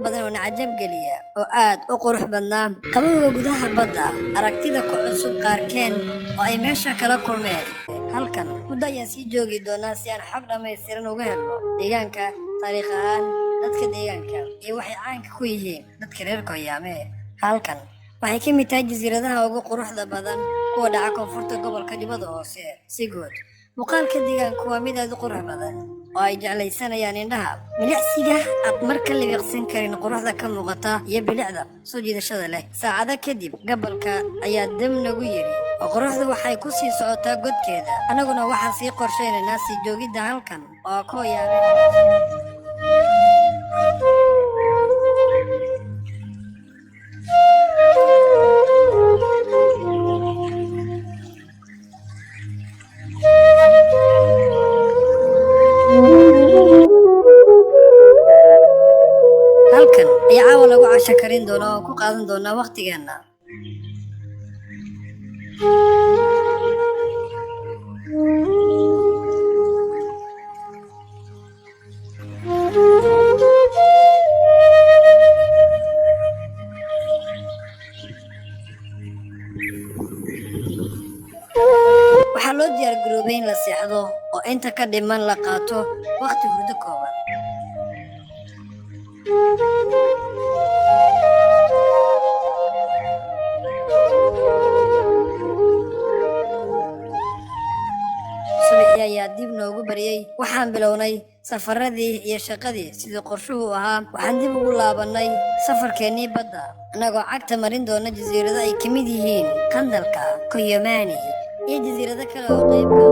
badan oo nacajab geliya oo aad u qurux badnaa. Qabowga gudaha badda, aragtida ku cusub qaarkeen oo ay meesha kala kulmeen. Halkan muddo ayaan sii joogi doonaa si aan xog dhammaystiran uga helno deegaanka, taariikh ahaan, dadka deegaanka, iyo waxay caanka ku yihiin dadka reer Koyame. Halkan waxay ka mid tahay jasiiradaha ugu quruxda badan kuwa dhaca koonfurta gobolka Jubbada Hoose. Si guud, muuqaalka deegaanku waa mid aad u qurux badan oo ay jeclaysanayaan indhaha. Milicsiga aad marka libiqsan karin quruxda ka muuqata iyo bilicda soo jiidashada leh. Saacado kadib, gabalka ayaa dam nagu yiri oo quruxdu waxay ku sii socotaa godkeeda. Annaguna waxaan sii qorshaynaynaa sii joogidda halkan oo Koyame. halkan ayaa caawa lagu casho karin doona oo ku qaadan doonaa waqtigeena. waxaa loo diyaar garoobay in la seexdo oo inta ka dhiman la qaato waqti hurdo kooban. subaxii ayaa dib noogu baryay. waxaan bilownay safaradii iyo shaqadii sidii qorshuhu ahaa. waxaan dib ugu laabanay safarkeennii badda, annagoo cagta marin doona jasiirado ay ka mid yihiin Qandalka, Koyamani iyo jasiirado kale oo qaybka